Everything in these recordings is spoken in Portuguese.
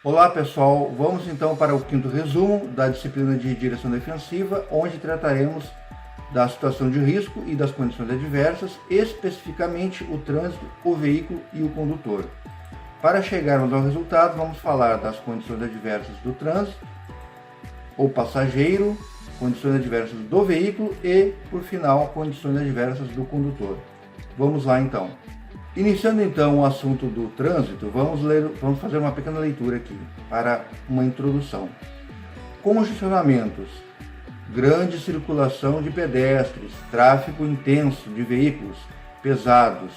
Olá pessoal, vamos então para o quinto resumo da disciplina de direção defensiva, onde trataremos da situação de risco e das condições adversas, especificamente o trânsito, o veículo e o condutor. Para chegarmos ao resultado, vamos falar das condições adversas do trânsito, o passageiro, condições adversas do veículo e, por final, condições adversas do condutor. Vamos lá então. Iniciando então o assunto do trânsito, vamos fazer uma pequena leitura aqui para uma introdução. Congestionamentos, grande circulação de pedestres, tráfego intenso de veículos pesados,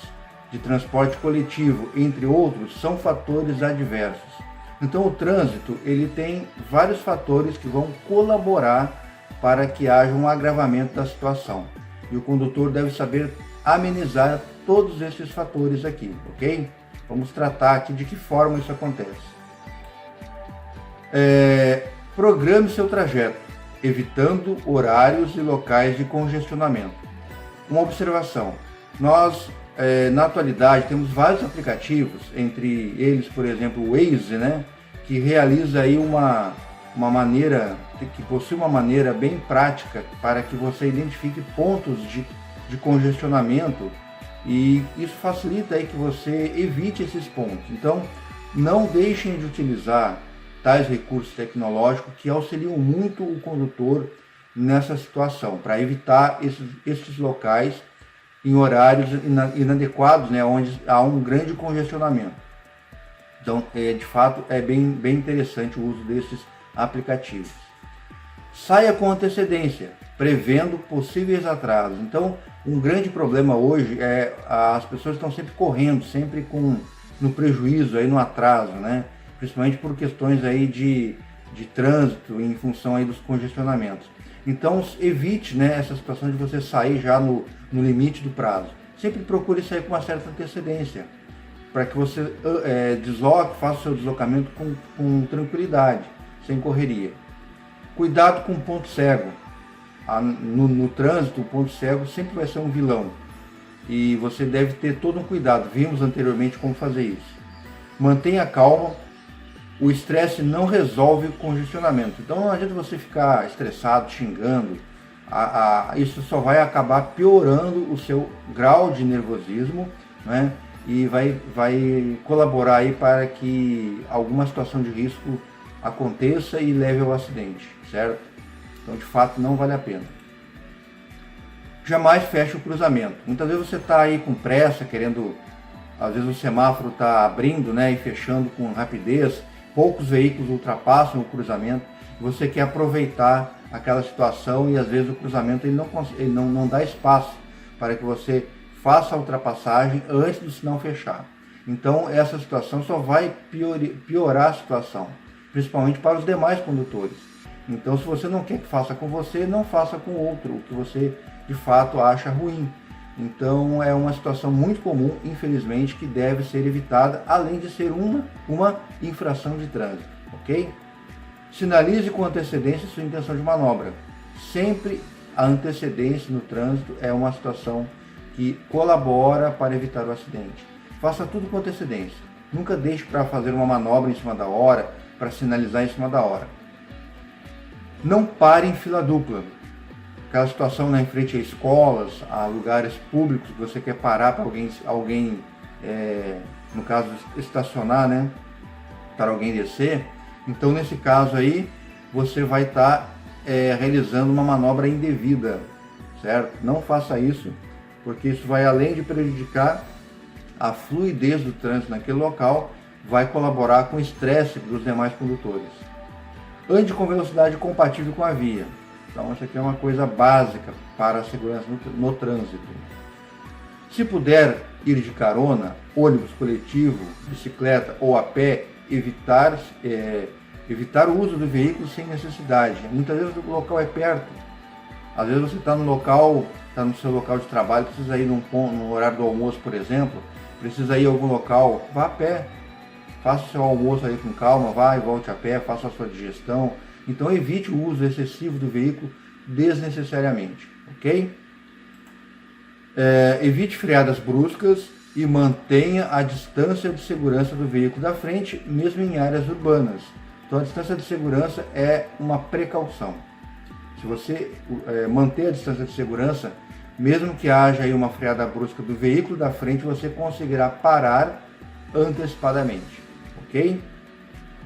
de transporte coletivo, entre outros, são fatores adversos. Então o trânsito ele tem vários fatores que vão colaborar para que haja um agravamento da situação. E o condutor deve saber amenizar todos esses fatores aqui, ok? Vamos tratar aqui de que forma isso acontece. Programe seu trajeto, evitando horários e locais de congestionamento. Uma observação, nós na atualidade temos vários aplicativos, entre eles, por exemplo, o Waze, né, que realiza aí que possui uma maneira bem prática para que você identifique pontos de congestionamento, e isso facilita aí que você evite esses pontos. Então, não deixem de utilizar tais recursos tecnológicos que auxiliam muito o condutor nessa situação, para evitar esses locais em horários inadequados, né, onde há um grande congestionamento. Então, de fato, é bem interessante o uso desses aplicativos. Saia com antecedência, prevendo possíveis atrasos. Então, um grande problema hoje é as pessoas estão sempre correndo, sempre no prejuízo, aí no atraso, né? Principalmente por questões aí de trânsito em função aí dos congestionamentos. Então, evite, né, essa situação de você sair já no limite do prazo. Sempre procure sair com uma certa antecedência, para que você faça o seu deslocamento com tranquilidade, sem correria. Cuidado com o ponto cego. No trânsito, o ponto cego sempre vai ser um vilão. E você deve ter todo um cuidado. Vimos anteriormente como fazer isso. Mantenha calma. O estresse não resolve o congestionamento. Então não adianta você ficar estressado, xingando. Isso só vai acabar piorando o seu grau de nervosismo, né? E vai colaborar aí para que alguma situação de risco aconteça e leve ao acidente, certo? Então, de fato, não vale a pena. Jamais feche o cruzamento. Muitas vezes você está aí com pressa, às vezes o semáforo está abrindo, né, e fechando com rapidez, poucos veículos ultrapassam o cruzamento, você quer aproveitar aquela situação e às vezes o cruzamento ele não dá espaço para que você faça a ultrapassagem antes do sinal fechar. Então, essa situação só vai piorar a situação, principalmente para os demais condutores. Então, se você não quer que faça com você, não faça com outro, o que você de fato acha ruim. Então, é uma situação muito comum, infelizmente, que deve ser evitada, além de ser uma infração de trânsito, ok? Sinalize com antecedência sua intenção de manobra. Sempre a antecedência no trânsito é uma situação que colabora para evitar o acidente. Faça tudo com antecedência. Nunca deixe para fazer uma manobra em cima da hora, para sinalizar em cima da hora. Não pare em fila dupla. Aquela situação, né, em frente a escolas, a lugares públicos, que você quer parar para alguém no caso, estacionar, né, para alguém descer. Então, nesse caso aí, você vai estar realizando uma manobra indevida, certo? Não faça isso, porque isso vai, além de prejudicar a fluidez do trânsito naquele local, vai colaborar com o estresse dos demais condutores. Ande com velocidade compatível com a via. Então, isso aqui é uma coisa básica para a segurança no trânsito. Se puder ir de carona, ônibus coletivo, bicicleta ou a pé, evitar o uso do veículo sem necessidade. Muitas vezes o local é perto. Às vezes você está no seu local de trabalho, precisa ir no horário do almoço, por exemplo, precisa ir a algum local, vá a pé. Faça o seu almoço aí com calma, vá e volte a pé, faça a sua digestão. Então evite o uso excessivo do veículo desnecessariamente, ok? Evite freadas bruscas e mantenha a distância de segurança do veículo da frente, mesmo em áreas urbanas. Então a distância de segurança é uma precaução. Se você manter a distância de segurança, mesmo que haja aí uma freada brusca do veículo da frente, você conseguirá parar antecipadamente, ok?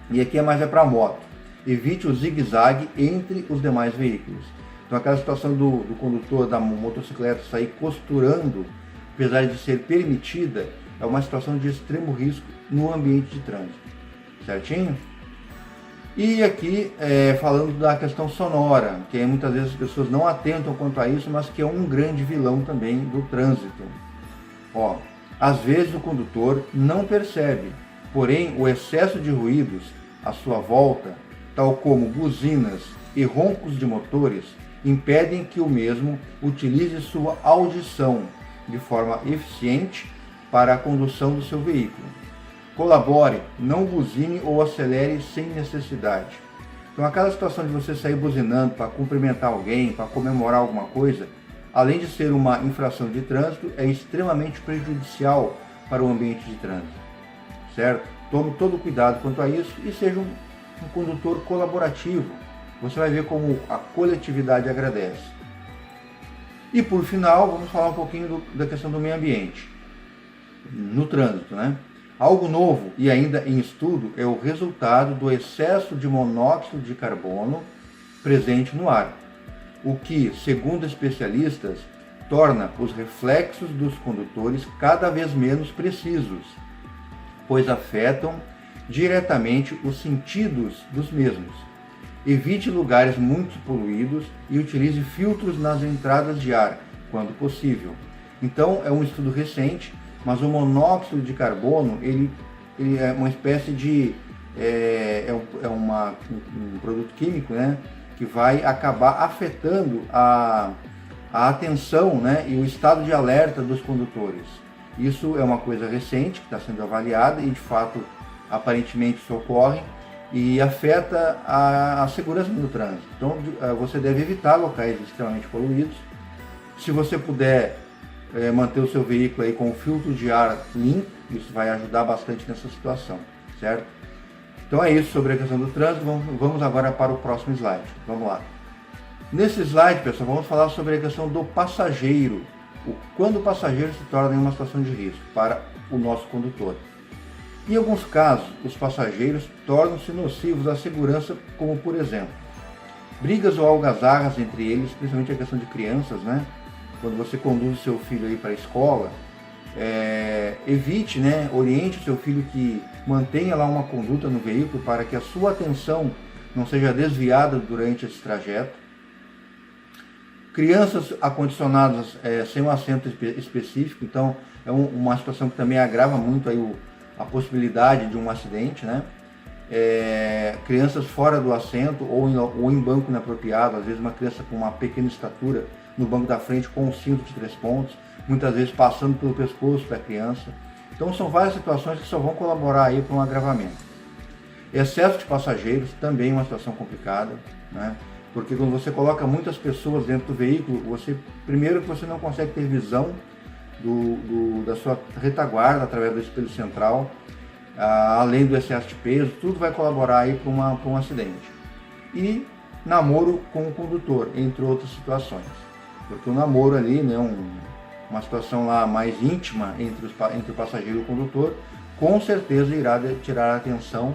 E aqui é para moto. Evite o zigue-zague entre os demais veículos. Então aquela situação do condutor da motocicleta sair costurando, apesar de ser permitida, é uma situação de extremo risco no ambiente de trânsito. Certinho? E aqui, falando da questão sonora, que muitas vezes as pessoas não atentam quanto a isso, mas que é um grande vilão também do trânsito. Ó, às vezes o condutor não percebe, porém o excesso de ruídos à sua volta, tal como buzinas e roncos de motores, impedem que o mesmo utilize sua audição de forma eficiente para a condução do seu veículo. Colabore, não buzine ou acelere sem necessidade. Então aquela situação de você sair buzinando para cumprimentar alguém, para comemorar alguma coisa, além de ser uma infração de trânsito, é extremamente prejudicial para o ambiente de trânsito. Certo? Tome todo o cuidado quanto a isso e seja um condutor colaborativo. Você vai ver como a coletividade agradece. E por final, vamos falar um pouquinho da questão do meio ambiente no trânsito, né? Algo novo e ainda em estudo é o resultado do excesso de monóxido de carbono presente no ar, o que, segundo especialistas, torna os reflexos dos condutores cada vez menos precisos, pois afetam diretamente os sentidos dos mesmos. Evite lugares muito poluídos e utilize filtros nas entradas de ar, quando possível. Então, é um estudo recente, mas o monóxido de carbono, ele é uma espécie de... um produto químico, né, que vai acabar afetando a atenção, né, e o estado de alerta dos condutores. Isso é uma coisa recente, que está sendo avaliada e, de fato, aparentemente isso ocorre e afeta a segurança no trânsito. Então, você deve evitar locais extremamente poluídos. Se você puder manter o seu veículo aí com o filtro de ar limpo, isso vai ajudar bastante nessa situação, certo? Então é isso sobre a questão do trânsito. Vamos agora para o próximo slide. Vamos lá. Nesse slide, pessoal, vamos falar sobre a questão do passageiro. Quando o passageiro se torna em uma situação de risco para o nosso condutor. Em alguns casos, os passageiros tornam-se nocivos à segurança, como por exemplo, brigas ou algazarras entre eles, principalmente a questão de crianças, né? Quando você conduz o seu filho aí para a escola, evite, né? Oriente o seu filho que mantenha lá uma conduta no veículo para que a sua atenção não seja desviada durante esse trajeto. Crianças acondicionadas sem um assento específico, então é uma situação que também agrava muito aí a possibilidade de um acidente, né? Crianças fora do assento ou em banco inapropriado, às vezes uma criança com uma pequena estatura no banco da frente com um cinto de 3 pontos, muitas vezes passando pelo pescoço da criança. Então são várias situações que só vão colaborar aí para um agravamento. Excesso de passageiros também é uma situação complicada, né? Porque quando você coloca muitas pessoas dentro do veículo, primeiro que você não consegue ter visão da sua retaguarda através do espelho central, além do excesso de peso, tudo vai colaborar aí para um acidente. E namoro com o condutor, entre outras situações. Porque o namoro ali, né, uma situação lá mais íntima entre o passageiro e o condutor, com certeza irá tirar a atenção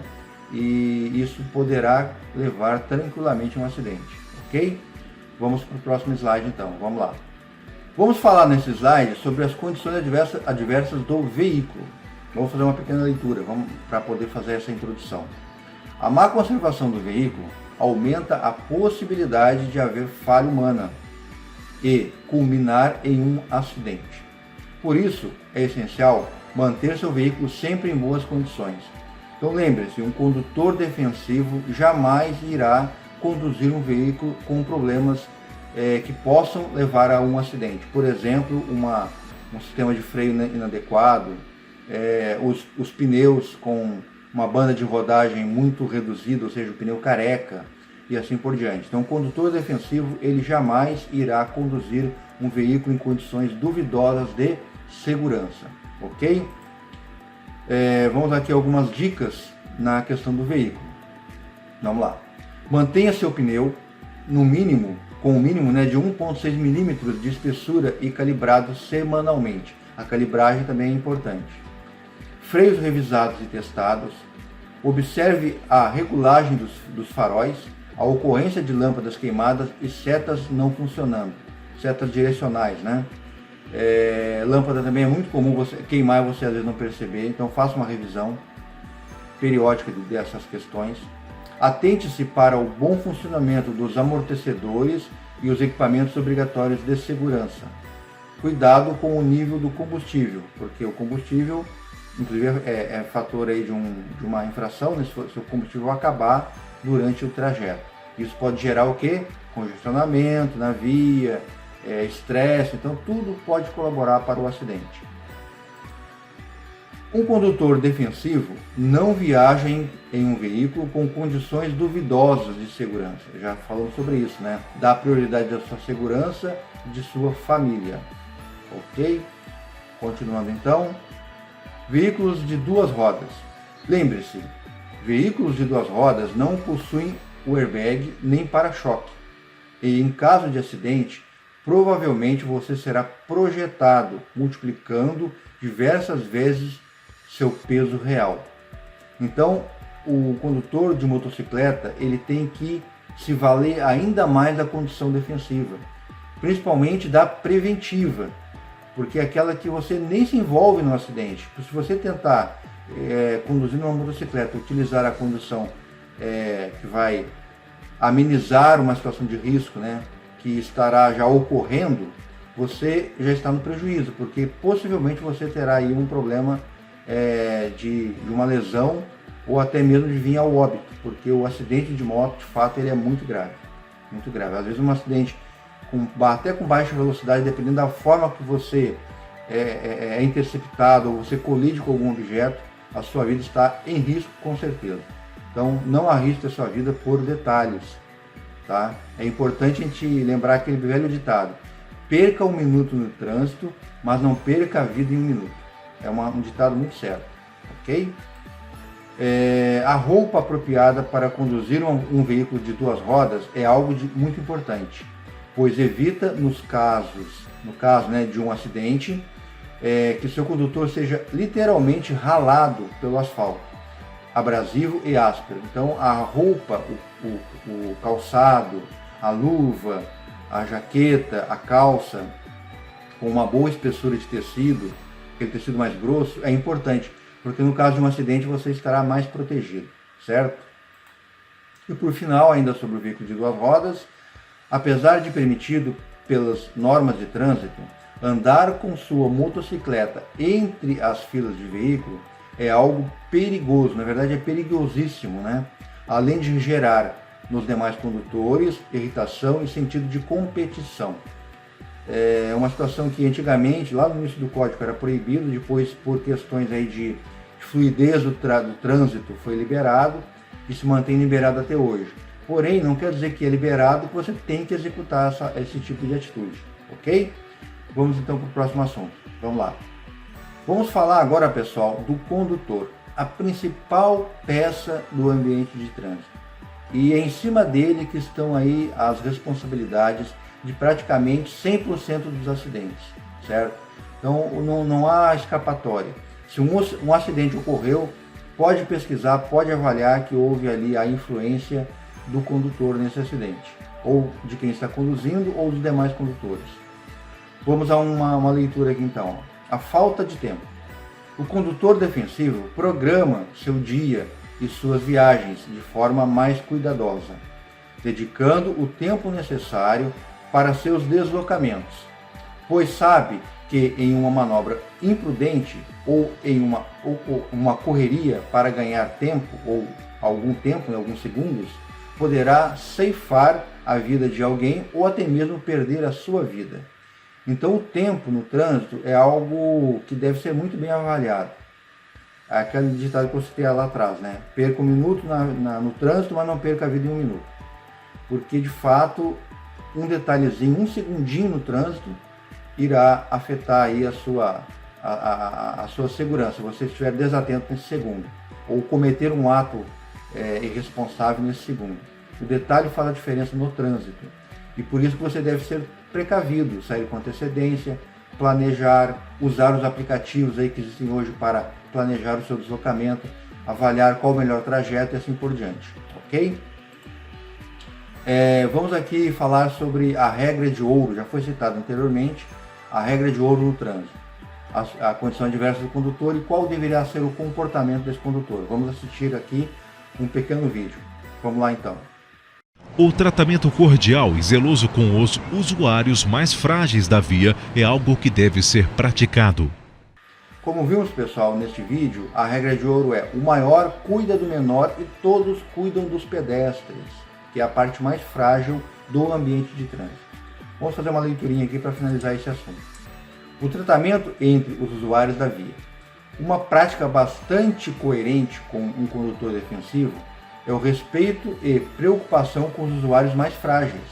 e isso poderá levar tranquilamente a um acidente, ok? Vamos para o próximo slide então, vamos lá. Vamos falar nesse slide sobre as condições adversas do veículo. Vamos fazer uma pequena leitura para poder fazer essa introdução. A má conservação do veículo aumenta a possibilidade de haver falha humana e culminar em um acidente. Por isso, é essencial manter seu veículo sempre em boas condições. Então lembre-se, um condutor defensivo jamais irá conduzir um veículo com problemas que possam levar a um acidente. Por exemplo, um sistema de freio inadequado, os pneus com uma banda de rodagem muito reduzida, ou seja, o pneu careca, e assim por diante. Então, o condutor defensivo, ele jamais irá conduzir um veículo em condições duvidosas de segurança. ok? Vamos aqui algumas dicas na questão do veículo. Vamos lá. Mantenha seu pneu no mínimo, com o mínimo, né, de 1,6 milímetros de espessura e calibrado semanalmente. A calibragem também é importante. Freios revisados e testados. Observe a regulagem dos faróis, a ocorrência de lâmpadas queimadas e setas não funcionando, setas direcionais, né? Lâmpada também é muito comum você queimar e você às vezes não perceber, então faça uma revisão periódica dessas questões. Atente-se para o bom funcionamento dos amortecedores e os equipamentos obrigatórios de segurança. Cuidado com o nível do combustível, porque o combustível, inclusive, é fator aí de uma infração, né, se o combustível acabar durante o trajeto. Isso pode gerar o quê? Congestionamento na via, estresse, então tudo pode colaborar para o acidente. Um condutor defensivo não viaja em um veículo com condições duvidosas de segurança. Já falamos sobre isso, né? Dá prioridade à sua segurança e de sua família. Ok? Continuando então. Veículos de duas rodas. Lembre-se, veículos de duas rodas não possuem o airbag nem para-choque. E em caso de acidente, provavelmente você será projetado, multiplicando diversas vezes seu peso real. Então, o condutor de motocicleta, ele tem que se valer ainda mais da condição defensiva, principalmente da preventiva, porque é aquela que você nem se envolve no acidente. Se você tentar conduzir uma motocicleta, utilizar a condução que vai amenizar uma situação de risco, né, que estará já ocorrendo, você já está no prejuízo, porque possivelmente você terá aí um problema de uma lesão ou até mesmo de vir ao óbito, porque o acidente de moto, de fato, ele é muito grave, muito grave. Às vezes um acidente até com baixa velocidade, dependendo da forma que você é interceptado ou você colide com algum objeto, a sua vida está em risco com certeza. Então não arrisque a sua vida por detalhes, tá? É importante a gente lembrar aquele velho ditado: perca um minuto no trânsito, mas não perca a vida em um minuto. É um ditado muito certo, ok? A roupa apropriada para conduzir um veículo de duas rodas é algo muito importante, pois evita no caso, né, de um acidente, que seu condutor seja literalmente ralado pelo asfalto, abrasivo e áspero. Então a roupa, o calçado, a luva, a jaqueta, a calça, com uma boa espessura de tecido, aquele tecido mais grosso, é importante, porque no caso de um acidente você estará mais protegido, certo? E por final, ainda sobre o veículo de duas rodas, apesar de permitido pelas normas de trânsito, andar com sua motocicleta entre as filas de veículo é algo perigoso, na verdade é perigosíssimo, né? Além de gerar nos demais condutores irritação e sentido de competição. É uma situação que antigamente, lá no início do código, era proibido, depois por questões aí de fluidez do trânsito foi liberado e se mantém liberado até hoje. Porém, não quer dizer que é liberado que você tem que executar esse tipo de atitude, ok? Vamos então para o próximo assunto. Vamos lá. Vamos falar agora, pessoal, do condutor, a principal peça do ambiente de trânsito. E é em cima dele que estão aí as responsabilidades de praticamente 100% dos acidentes, certo? Então não há escapatória. Se um acidente ocorreu, pode pesquisar, pode avaliar que houve ali a influência do condutor nesse acidente, ou de quem está conduzindo, ou dos demais condutores. Vamos a uma leitura aqui então. A falta de tempo. O condutor defensivo programa seu dia e suas viagens de forma mais cuidadosa, dedicando o tempo necessário para seus deslocamentos, pois sabe que em uma manobra imprudente ou em uma correria para ganhar tempo ou algum tempo, alguns segundos, poderá ceifar a vida de alguém ou até mesmo perder a sua vida. Então o tempo no trânsito é algo que deve ser muito bem avaliado. É aquele ditado que eu citei lá atrás, né? Perca um minuto no trânsito, mas não perca a vida em um minuto. Porque de fato, um detalhezinho, um segundinho no trânsito, irá afetar aí a a sua segurança, se você estiver desatento nesse segundo, ou cometer um ato irresponsável nesse segundo. O detalhe faz a diferença no trânsito, e por isso que você deve ser precavido, sair com antecedência, planejar, usar os aplicativos aí que existem hoje para planejar o seu deslocamento, avaliar qual o melhor trajeto e assim por diante, ok? Vamos aqui falar sobre a regra de ouro, já foi citado anteriormente, a regra de ouro no trânsito, a condição adversa do condutor e qual deveria ser o comportamento desse condutor. Vamos assistir aqui um pequeno vídeo. Vamos lá então. O tratamento cordial e zeloso com os usuários mais frágeis da via é algo que deve ser praticado. Como vimos, pessoal, neste vídeo, a regra de ouro é: o maior cuida do menor e todos cuidam dos pedestres, que é a parte mais frágil do ambiente de trânsito. Vamos fazer uma leiturinha aqui para finalizar esse assunto. O tratamento entre os usuários da via. Uma prática bastante coerente com um condutor defensivo é o respeito e preocupação com os usuários mais frágeis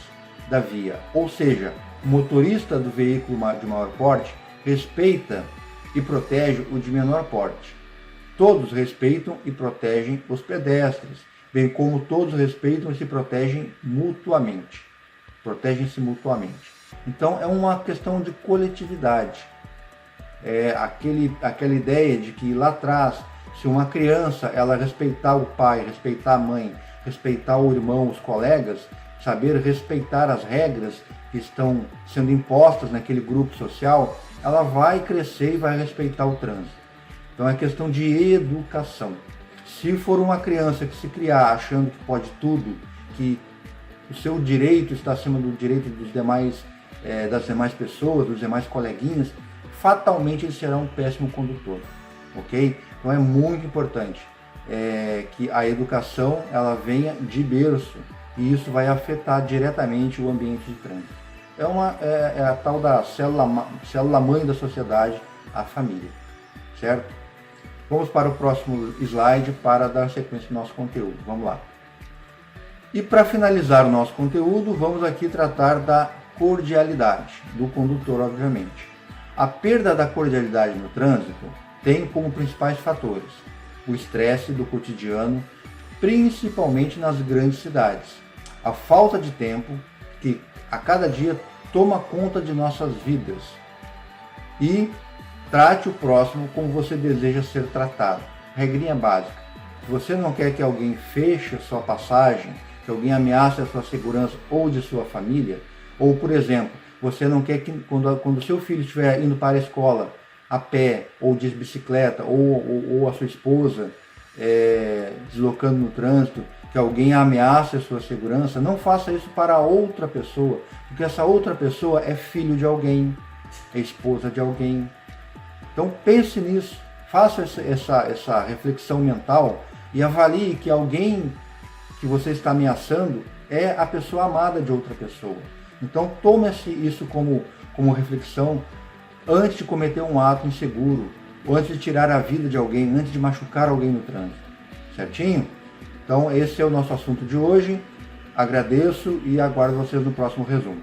da via, ou seja, o motorista do veículo de maior porte respeita e protege o de menor porte. Todos respeitam e protegem os pedestres, bem como todos respeitam e se protegem mutuamente. Protegem-se mutuamente. Então é uma questão de coletividade. É aquela ideia de que lá atrás, se uma criança ela respeitar o pai, respeitar a mãe, respeitar o irmão, os colegas, saber respeitar as regras que estão sendo impostas naquele grupo social, ela vai crescer e vai respeitar o trânsito. Então é questão de educação. Se for uma criança que se criar achando que pode tudo, que o seu direito está acima do direito dos demais, das demais pessoas, dos demais coleguinhas, fatalmente ele será um péssimo condutor, ok? Então é muito importante que a educação ela venha de berço, e isso vai afetar diretamente o ambiente de trânsito. É a tal da célula mãe da sociedade, a família, certo? Vamos para o próximo slide para dar sequência ao nosso conteúdo. Vamos lá. E para finalizar o nosso conteúdo, vamos aqui tratar da cordialidade do condutor, obviamente. A perda da cordialidade no trânsito tem como principais fatores o estresse do cotidiano, principalmente nas grandes cidades, a falta de tempo, que a cada dia toma conta de nossas vidas, e trate o próximo como você deseja ser tratado. Regrinha básica: se você não quer que alguém feche a sua passagem, que alguém ameace a sua segurança ou de sua família, ou, por exemplo, você não quer que quando seu filho estiver indo para a escola a pé, ou de bicicleta, ou a sua esposa deslocando no trânsito, que alguém ameace a sua segurança, não faça isso para outra pessoa, porque essa outra pessoa é filho de alguém, é esposa de alguém. Então pense nisso, faça essa reflexão mental e avalie que alguém que você está ameaçando é a pessoa amada de outra pessoa. Então tome-se isso como reflexão antes de cometer um ato inseguro, ou antes de tirar a vida de alguém, antes de machucar alguém no trânsito. Certinho? Então esse é o nosso assunto de hoje. Agradeço e aguardo vocês no próximo resumo.